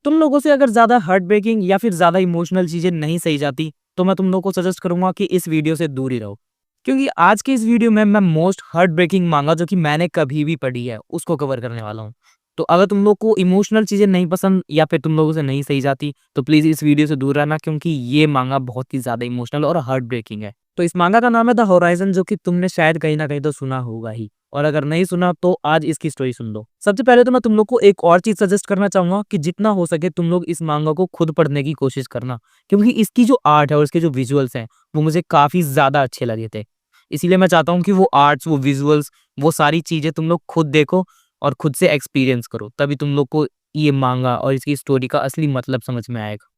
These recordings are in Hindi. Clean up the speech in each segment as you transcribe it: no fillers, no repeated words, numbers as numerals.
तुम लोगों से अगर ज़्यादा हार्ट ब्रेकिंग या फिर ज़्यादा इमोशनल चीज़ें नहीं सही जाती, तो मैं तुम लोगों को सजेस्ट करूँगा कि इस वीडियो से दूर ही रहो। क्योंकि आज की इस वीडियो में मैं मोस्ट हार्ट ब्रेकिंग माँगा जो कि मैंने कभी भी पढ़ी है, उसको कवर करने वाला हूँ। तो अगर तुम लोग को इमोशनल चीज़ें नहीं पसंद या फिर तुम लोगों से नहीं सही जाती, तो प्लीज़ इस वीडियो से दूर रहना क्योंकि ये माँगा बहुत ही ज़्यादा इमोशनल और हार्ट ब्रेकिंग है। तो इस माँगा का नाम है द होराइज़न, जो कि तुमने शायद कहीं न कहीं तो सुना होगा ही। और अगर नहीं सुना तो आज इसकी स्टोरी सुन लो। सबसे पहले तो मैं तुम लोग को एक और चीज़ सजेस्ट करना चाहूँगा कि जितना हो सके तुम लोग इस माँगा को खुद पढ़ने की कोशिश करना, क्योंकि इसकी जो आर्ट है और इसके जो विजुअल्स हैं, वो मुझे काफ़ी ज़्यादा अच्छे लगे थे। इसीलिए मैं चाहता हूँ कि वो आर्ट्स, वो विजुअल्स, वो सारी चीज़ें तुम लोग खुद देखो और खुद से एक्सपीरियंस करो, तभी तुम लोग को ये माँगा और इसकी स्टोरी का असली मतलब समझ में आएगा।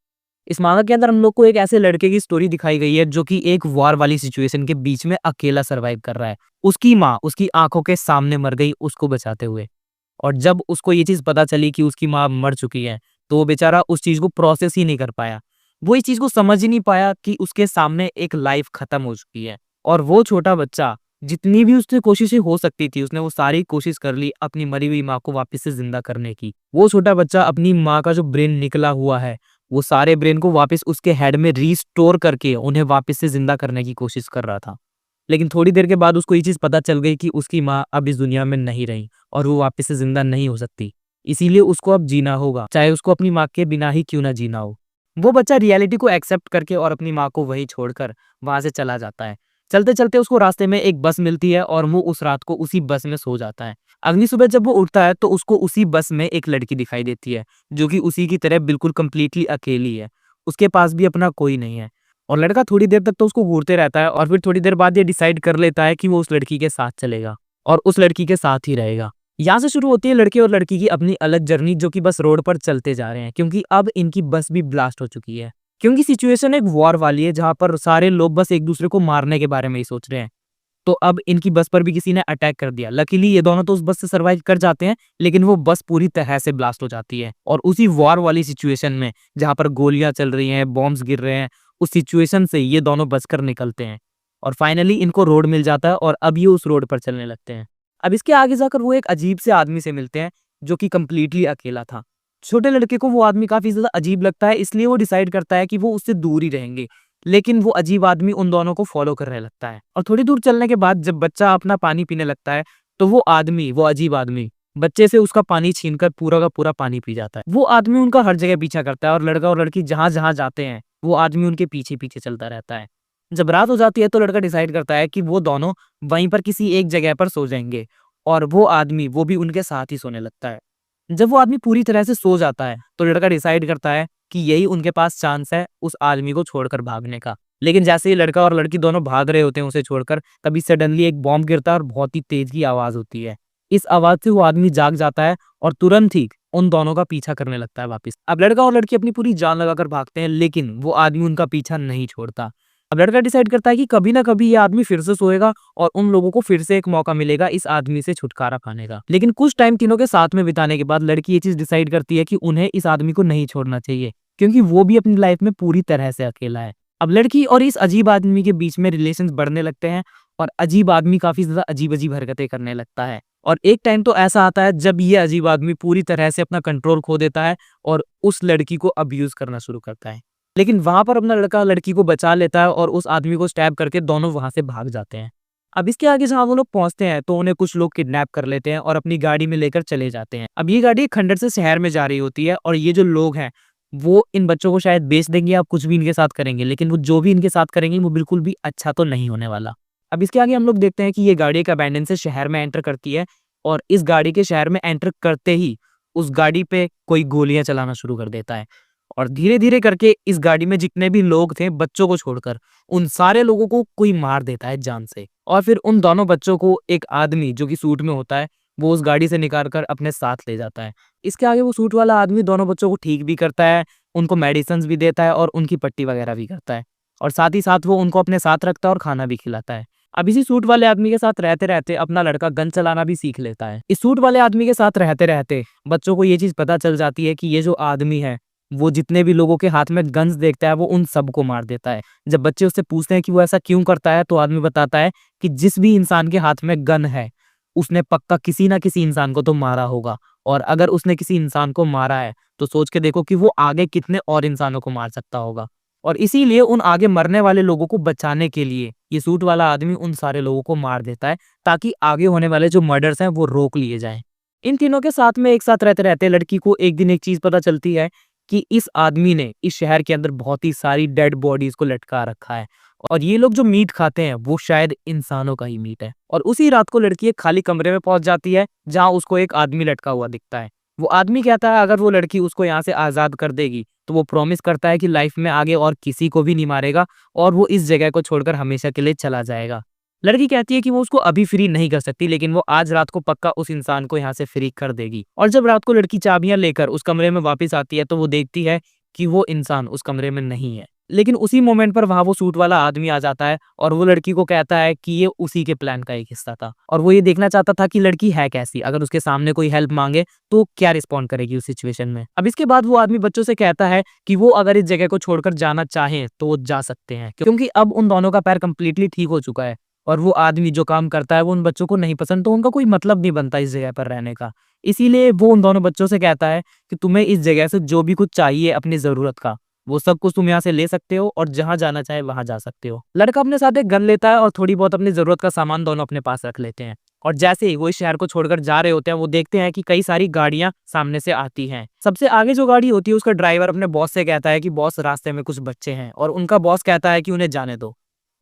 इस माँगा के अंदर हम लोग को एक ऐसे लड़के की स्टोरी दिखाई गई है जो कि एक वॉर वाली सिचुएशन के बीच में अकेला सर्वाइव कर रहा है। उसकी माँ उसकी आँखों के सामने मर गई उसको बचाते हुए। और जब उसको ये चीज़ पता चली कि उसकी माँ मर चुकी है, तो वो बेचारा उस चीज़ को प्रोसेस ही नहीं कर पाया। वो इस चीज़ को समझ ही नहीं पाया कि उसके सामने एक लाइफ़ खत्म हो चुकी है। और वो छोटा बच्चा, जितनी भी उससे कोशिशें हो सकती थी, उसने वो सारी कोशिश कर ली अपनी मरी हुई माँ को वापस से ज़िंदा करने की। वो छोटा बच्चा अपनी माँ का जो ब्रेन निकला हुआ है, वो सारे ब्रेन को वापस उसके हेड में रीस्टोर करके उन्हें वापस से ज़िंदा करने की कोशिश कर रहा था। लेकिन थोड़ी देर के बाद उसको ये चीज़ पता चल गई कि उसकी माँ अब इस दुनिया में नहीं रही और वो वापस से ज़िंदा नहीं हो सकती। इसीलिए उसको अब जीना होगा, चाहे उसको अपनी माँ के बिना ही क्यों ना जीना हो। वो बच्चा रियलिटी को एक्सेप्ट करके और अपनी माँ को वहीं छोड़कर वहाँ से चला जाता है। चलते-चलते उसको रास्ते में एक बस मिलती है और वो उस रात को उसी बस में सो जाता है। अगली सुबह जब वो उठता है तो उसको उसी बस में एक लड़की दिखाई देती है, जो कि उसी की तरह बिल्कुल कंप्लीटली अकेली है। उसके पास भी अपना कोई नहीं है। और लड़का थोड़ी देर तक तो उसको घूरते रहता है और फिर थोड़ी देर बाद ये डिसाइड कर लेता है कि वो उस लड़की के साथ चलेगा और उस लड़की के साथ ही रहेगा। यहाँ से शुरू होती है लड़के और लड़की की अपनी अलग जर्नी, जो कि बस रोड पर चलते जा रहे हैं क्योंकि अब इनकी बस भी ब्लास्ट हो चुकी है। क्योंकि सिचुएशन एक वॉर वाली है जहाँ पर सारे लोग बस एक दूसरे को मारने के बारे में ही सोच रहे हैं। तो अब इनकी बस पर भी किसी ने अटैक कर दिया। लकीली ये दोनों तो उस बस से सर्वाइव कर जाते हैं, लेकिन वो बस पूरी तरह से ब्लास्ट हो जाती है। और उसी वॉर वाली सिचुएशन में जहाँ पर गोलियां चल रही हैं, बॉम्ब्स गिर रहे हैं, उस सिचुएशन से ये दोनों बचकर निकलते हैं और फाइनली इनको रोड मिल जाता है और अब ये उस रोड पर चलने लगते हैं। अब इसके आगे जाकर वो एक अजीब से आदमी से मिलते हैं जो कि कंप्लीटली अकेला था। छोटे लड़के को वो आदमी काफी ज्यादा अजीब लगता है, इसलिए वो डिसाइड करता है कि वो उससे दूर ही रहेंगे। लेकिन वो अजीब आदमी उन दोनों को फॉलो करने लगता है और थोड़ी दूर चलने के बाद जब बच्चा अपना पानी पीने लगता है, तो वो अजीब आदमी बच्चे से उसका पानी छीनकर पूरा का पूरा पानी पी जाता है। वो आदमी उनका हर जगह पीछा करता है और लड़का और लड़की जहां जहां जाते हैं, वो आदमी उनके पीछे पीछे चलता रहता है। जब रात हो जाती है तो लड़का डिसाइड करता है कि वो दोनों वहीं पर किसी एक जगह पर सो जाएंगे और वो आदमी वो भी उनके साथ ही सोने लगता है। जब वो आदमी पूरी तरह से सो जाता है तो लड़का डिसाइड करता है कि यही उनके पास चांस है उस आदमी को छोड़कर भागने का। लेकिन जैसे ही लड़का और लड़की दोनों भाग रहे होते हैं उसे छोड़कर, तभी सडनली एक बॉम्ब गिरता है और बहुत ही तेज की आवाज होती है। इस आवाज से वो आदमी जाग जाता है और तुरंत ही उन दोनों का पीछा करने लगता है वापस। अब लड़का और लड़की अपनी पूरी जान लगाकर भागते हैं, लेकिन वो आदमी उनका पीछा नहीं छोड़ता। अब लड़का डिसाइड करता है कि कभी ना कभी ये आदमी फिर से सोएगा और उन लोगों को फिर से एक मौका मिलेगा इस आदमी से छुटकारा पाने का। लेकिन कुछ टाइम तीनों के साथ में बिताने के बाद लड़की ये चीज डिसाइड करती है कि उन्हें इस आदमी को नहीं छोड़ना चाहिए, क्योंकि वो भी अपनी लाइफ में पूरी तरह से अकेला है। अब लड़की और इस अजीब आदमी के बीच में रिलेशंस बढ़ने लगते हैं और अजीब आदमी काफी ज्यादा अजीब अजीब हरकतें करने लगता है। और एक टाइम तो ऐसा आता है जब ये अजीब आदमी पूरी तरह से अपना कंट्रोल खो देता है और उस लड़की को अब्यूज करना शुरू करता है। लेकिन वहां पर अपना लड़का लड़की को बचा लेता है और उस आदमी को स्टैब करके दोनों वहां से भाग जाते हैं। अब इसके आगे जहां वो लोग पहुंचते हैं तो उन्हें कुछ लोग किडनैप कर लेते हैं और अपनी गाड़ी में लेकर चले जाते हैं। अब ये गाड़ी खंडर से शहर में जा रही होती है और ये जो लोग हैं वो इन बच्चों को शायद बेच देंगे या कुछ भी इनके साथ करेंगे, लेकिन वो जो भी इनके साथ करेंगे वो बिल्कुल भी अच्छा तो नहीं होने वाला। अब इसके आगे हम लोग देखते हैं कि ये गाड़ी एक अबैंडन से शहर में एंटर करती है और इस गाड़ी के शहर में एंटर करते ही उस गाड़ी पे कोई गोलियां चलाना शुरू कर देता है और धीरे धीरे करके इस गाड़ी में जितने भी लोग थे बच्चों को छोड़कर उन सारे लोगों को कोई मार देता है जान से। और फिर उन दोनों बच्चों को एक आदमी जो कि सूट में होता है वो उस गाड़ी से निकाल कर अपने साथ ले जाता है। इसके आगे वो सूट वाला आदमी दोनों बच्चों को ठीक भी करता है, उनको मेडिसिन भी देता है और उनकी पट्टी वगैरह भी करता है और साथ ही साथ वो उनको अपने साथ रखता है और खाना भी खिलाता है। अब इसी सूट वाले आदमी के साथ रहते रहते अपना लड़का गन चलाना भी सीख लेता है। इस सूट वाले आदमी के साथ रहते रहते बच्चों को ये चीज पता चल जाती है कि ये जो आदमी है वो जितने भी लोगों के हाथ में गन्स देखता है वो उन सबको मार देता है। जब बच्चे उससे पूछते हैं कि वो ऐसा क्यों करता है तो आदमी बताता है कि जिस भी इंसान के हाथ में गन है उसने पक्का किसी ना किसी इंसान को तो मारा होगा और अगर उसने किसी इंसान को मारा है तो सोच के देखो कि वो आगे कितने और इंसानों को मार सकता होगा। और इसीलिए उन आगे मरने वाले लोगों को बचाने के लिए ये सूट वाला आदमी उन सारे लोगों को मार देता है, ताकि आगे होने वाले जो मर्डर्स हैं वो रोक लिए जाएं। इन तीनों के साथ में एक साथ रहते रहते लड़की को एक दिन एक चीज पता चलती है कि इस आदमी ने इस शहर के अंदर बहुत ही सारी डेड बॉडीज को लटका रखा है, और ये लोग जो मीट खाते हैं वो शायद इंसानों का ही मीट है। और उसी रात को लड़की एक खाली कमरे में पहुंच जाती है जहां उसको एक आदमी लटका हुआ दिखता है। वो आदमी कहता है अगर वो लड़की उसको यहाँ से आजाद कर देगी तो वो प्रॉमिस करता है कि लाइफ में आगे और किसी को भी नहीं मारेगा और वो इस जगह को छोड़कर हमेशा के लिए चला जाएगा। लड़की कहती है कि वो उसको अभी फ्री नहीं कर सकती, लेकिन वो आज रात को पक्का उस इंसान को यहाँ से फ्री कर देगी। और जब रात को लड़की चाबियां लेकर उस कमरे में वापस आती है तो वो देखती है कि वो इंसान उस कमरे में नहीं है। लेकिन उसी मोमेंट पर वहां वो सूट वाला आदमी आ जाता है और वो लड़की को कहता है कि ये उसी के प्लान का एक हिस्सा था, और वो ये देखना चाहता था कि लड़की है कैसी, अगर उसके सामने कोई हेल्प मांगे तो क्या रिस्पॉन्ड करेगी उस सिचुएशन में। अब इसके बाद वो आदमी बच्चों से कहता है कि वो अगर इस जगह को छोड़कर जाना चाहें तो वो जा सकते हैं, क्योंकि अब उन दोनों का पैर कंप्लीटली ठीक हो चुका है। और वो आदमी जो काम करता है वो उन बच्चों को नहीं पसंद, तो उनका कोई मतलब नहीं बनता इस जगह पर रहने का। इसीलिए वो उन दोनों बच्चों से कहता है कि तुम्हें इस जगह से जो भी कुछ चाहिए अपनी जरूरत का, वो सब कुछ तुम यहाँ से ले सकते हो और जहां जाना चाहे वहां जा सकते हो। लड़का अपने साथ एक गन लेता है और थोड़ी बहुत अपनी जरूरत का सामान दोनों अपने पास रख लेते हैं। और जैसे ही वो इस शहर को छोड़कर जा रहे होते हैं वो देखते हैं कि कई सारी गाड़ियां सामने से आती हैं। सबसे आगे जो गाड़ी होती है उसका ड्राइवर अपने बॉस से कहता है कि बॉस रास्ते में कुछ बच्चे हैं, और उनका बॉस कहता है कि उन्हें जाने दो।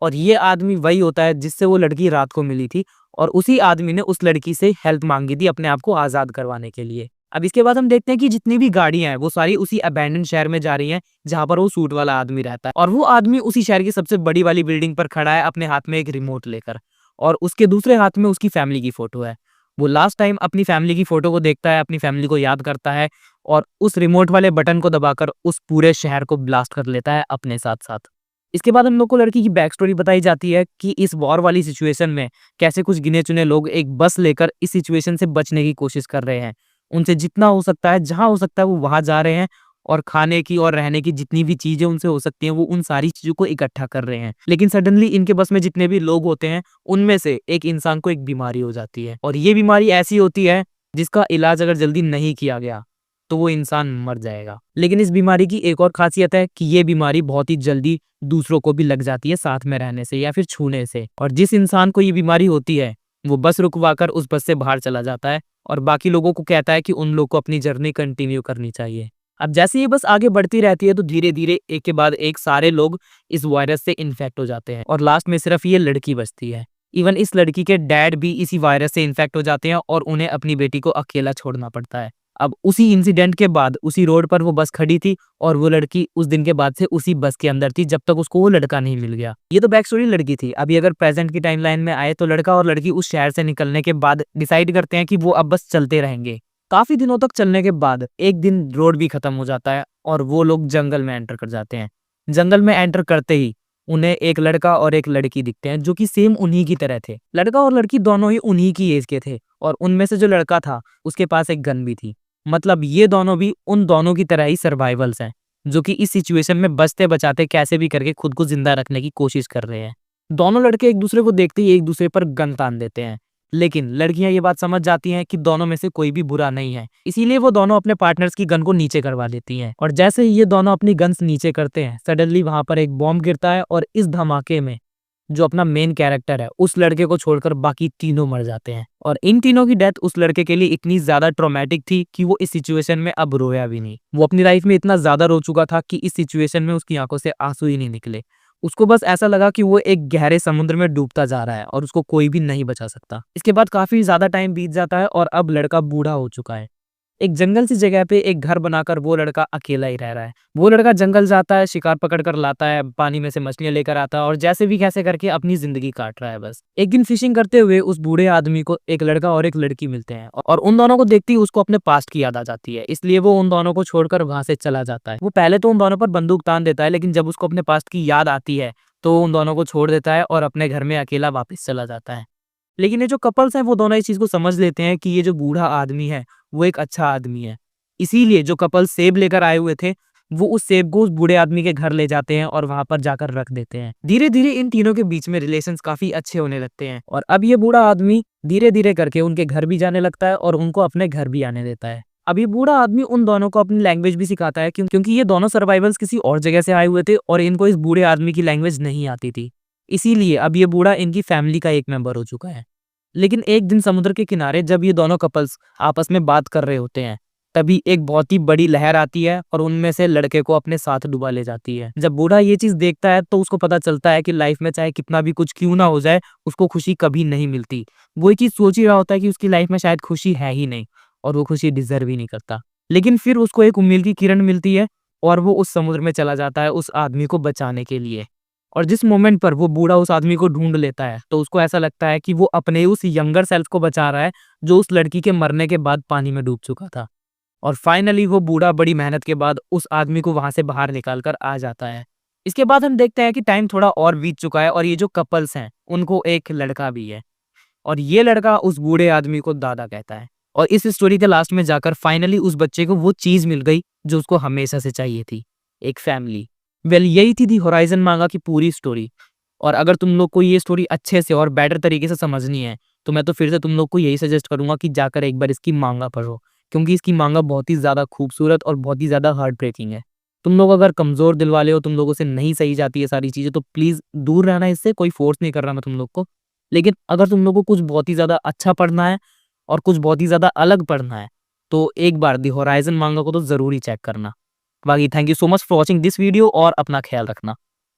और ये आदमी वही होता है जिससे वो लड़की रात को मिली थी, और उसी आदमी ने उस लड़की से हेल्प मांगी थी अपने आप को आजाद करवाने के लिए। अब इसके बाद हम देखते हैं कि जितनी भी गाड़ियां हैं वो सारी उसी अबैंडन शहर में जा रही हैं जहां पर वो सूट वाला आदमी रहता है। और वो आदमी उसी शहर की सबसे बड़ी वाली बिल्डिंग पर खड़ा है अपने हाथ में एक रिमोट लेकर, और उसके दूसरे हाथ में उसकी फैमिली की फोटो है। वो लास्ट टाइम अपनी फैमिली की फोटो को देखता है, अपनी फैमिली को याद करता है, और उस रिमोट वाले बटन को दबाकर उस पूरे शहर को ब्लास्ट कर लेता है अपने साथ साथ। इसके बाद हम लोग को लड़की की बैक स्टोरी बताई जाती है कि इस वॉर वाली सिचुएशन में कैसे कुछ गिने चुने लोग एक बस लेकर इस सिचुएशन से बचने की कोशिश कर रहे हैं। उनसे जितना हो सकता है, जहां हो सकता है वो वहां जा रहे हैं, और खाने की और रहने की जितनी भी चीजें उनसे हो सकती हैं वो उन सारी चीजों को इकट्ठा कर रहे हैं। लेकिन सडनली इनके बस में जितने भी लोग होते हैं उनमें से एक इंसान को एक बीमारी हो जाती है, और ये बीमारी ऐसी होती है जिसका इलाज अगर जल्दी नहीं किया गया तो वो इंसान मर जाएगा। लेकिन इस बीमारी की एक और खासियत है कि ये बीमारी बहुत ही जल्दी दूसरों को भी लग जाती है साथ में रहने से या फिर छूने से। और जिस इंसान को ये बीमारी होती है वो बस रुकवाकर उस बस से बाहर चला जाता है और बाकी लोगों को कहता है कि उन लोगों को अपनी जर्नी कंटिन्यू करनी चाहिए। अब जैसे ये बस आगे बढ़ती रहती है तो धीरे धीरे एक के बाद एक सारे लोग इस वायरस से इन्फेक्ट हो जाते हैं, और लास्ट में सिर्फ ये लड़की बचती है। इवन इस लड़की के डैड भी इसी वायरस से इन्फेक्ट हो जाते हैं और उन्हें अपनी बेटी को अकेला छोड़ना पड़ता है। अब उसी इंसिडेंट के बाद उसी रोड पर वो बस खड़ी थी और वो लड़की उस दिन के बाद से उसी बस के अंदर थी जब तक उसको वो लड़का नहीं मिल गया। ये तो बैक स्टोरी लड़की थी। अभी अगर प्रेजेंट की टाइमलाइन में आए तो लड़का और लड़की उस शहर से निकलने के बाद डिसाइड करते हैं कि वो अब बस चलते रहेंगे। काफी दिनों तक चलने के बाद एक दिन रोड भी खत्म हो जाता है और वो लोग जंगल में एंटर कर जाते हैं। जंगल में एंटर करते ही उन्हें एक लड़का और एक लड़की दिखते हैं जो कि सेम उन्हीं की तरह थे। लड़का और लड़की दोनों ही उन्हीं की एज के थे, और उनमें से जो लड़का था उसके पास एक गन भी थी। मतलब ये दोनों भी उन दोनों की तरह ही सर्वाइवल्स हैं जो कि इस सिचुएशन में बचते बचाते कैसे भी करके खुद को जिंदा रखने की कोशिश कर रहे हैं। दोनों लड़के एक दूसरे को देखते ही एक दूसरे पर गन तान देते हैं, लेकिन लड़कियां ये बात समझ जाती हैं कि दोनों में से कोई भी बुरा नहीं है, इसीलिए वो दोनों अपने पार्टनर्स की गन को नीचे करवा देती हैं। और जैसे ही ये दोनों अपनी गन्स नीचे करते हैं सडनली वहां पर एक बॉम्ब गिरता है, और इस धमाके में जो अपना मेन कैरेक्टर है उस लड़के को छोड़कर बाकी तीनों मर जाते हैं। और इन तीनों की डेथ उस लड़के के लिए इतनी ज्यादा ट्रॉमेटिक थी कि वो इस सिचुएशन में अब रोया भी नहीं। वो अपनी लाइफ में इतना ज्यादा रो चुका था कि इस सिचुएशन में उसकी आंखों से आंसू ही नहीं निकले। उसको बस ऐसा लगा कि वो एक गहरे समुद्र में डूबता जा रहा है और उसको कोई भी नहीं बचा सकता। इसके बाद काफी ज्यादा टाइम बीत जाता है और अब लड़का बूढ़ा हो चुका है। एक जंगल सी जगह पे एक घर बनाकर वो लड़का अकेला ही रह रहा है। वो लड़का जंगल जाता है, शिकार पकड़ कर लाता है, पानी में से मछलियां लेकर आता है और जैसे भी कैसे करके अपनी जिंदगी काट रहा है बस। एक दिन फिशिंग करते हुए उस बूढ़े आदमी को एक लड़का और एक लड़की मिलते हैं, और उन दोनों को देखते ही उसको अपने पास्ट की याद आ जाती है, इसलिए वो उन दोनों को छोड़कर वहां से चला जाता है। वो पहले तो उन दोनों पर बंदूक तान देता है, लेकिन जब उसको अपने पास्ट की याद आती है तो उन दोनों को छोड़ देता है और अपने घर में अकेला वापस चला जाता है। लेकिन ये जो कपल्स हैं वो दोनों इस चीज को समझ लेते हैं कि ये जो बूढ़ा आदमी है वो एक अच्छा आदमी है, इसीलिए जो कपल सेब लेकर आए हुए थे वो उस सेब को उस बूढ़े आदमी के घर ले जाते हैं और वहां पर जाकर रख देते हैं। धीरे धीरे इन तीनों के बीच में रिलेशंस काफी अच्छे होने लगते हैं, और अब ये बूढ़ा आदमी धीरे धीरे करके उनके घर भी जाने लगता है और उनको अपने घर भी आने देता है। अब ये बूढ़ा आदमी उन दोनों को अपनी लैंग्वेज भी सिखाता है क्योंकि ये दोनों सर्वाइवल्स किसी और जगह से आए हुए थे और इनको इस बूढ़े आदमी की लैंग्वेज नहीं आती थी। इसीलिए अब ये बूढ़ा इनकी फैमिली का एक मेंबर हो चुका है। लेकिन एक दिन समुद्र के किनारे जब ये दोनों कपल्स आपस में बात कर रहे होते हैं, तभी एक बहुत ही बड़ी लहर आती है और उनमें से लड़के को अपने साथ डुबा ले जाती है। जब बूढ़ा ये चीज देखता है तो उसको पता चलता है कि लाइफ में चाहे कितना भी कुछ क्यों ना हो जाए, उसको खुशी कभी नहीं मिलती। वो ये चीज सोच ही रहा होता है कि उसकी लाइफ में शायद खुशी है ही नहीं और वो खुशी डिजर्व ही नहीं करता। लेकिन फिर उसको एक उम्मीद की किरण मिलती है और वो उस समुद्र में चला जाता है उस आदमी को बचाने के लिए। और जिस मोमेंट पर वो बूढ़ा उस आदमी को ढूंढ लेता है तो उसको ऐसा लगता है कि वो अपने उस यंगर सेल्फ को बचा रहा है जो उस लड़की के मरने के बाद पानी में डूब चुका था। और फाइनली वो बूढ़ा बड़ी मेहनत के बाद उस आदमी को वहां से बाहर निकाल कर आ जाता है। इसके बाद हम देखते हैं कि टाइम थोड़ा और बीत चुका है और ये जो कपल्स हैं उनको एक लड़का भी है और ये लड़का उस बूढ़े आदमी को दादा कहता है। और इस स्टोरी के लास्ट में जाकर फाइनली उस बच्चे को वो चीज मिल गई जो उसको हमेशा से चाहिए थी, एक फैमिली। यही थी दी होराइजन मांगा की पूरी स्टोरी। और अगर तुम लोग को ये स्टोरी अच्छे से और बेटर तरीके से समझनी है तो मैं तो फिर से तुम लोग को यही सजेस्ट करूंगा कि जाकर एक बार इसकी मांगा पढ़ो, क्योंकि इसकी मांगा बहुत ही ज़्यादा खूबसूरत और बहुत ही ज़्यादा हार्ट ब्रेकिंग है। तुम लोग अगर कमज़ोर दिल वाले हो, तुम लोगों से नहीं सही जाती है सारी चीज़ें, तो प्लीज़ दूर रहना इससे, कोई फोर्स नहीं कर रहा मैं तुम लोग को। लेकिन अगर तुम लोग को कुछ बहुत ही ज़्यादा अच्छा पढ़ना है और कुछ बहुत ही ज़्यादा अलग पढ़ना है तो एक बार दी होराइजन मांगा को तो ज़रूर ही चेक करना। बाकी thank you so much for watching this video और अपना ख्याल रखना।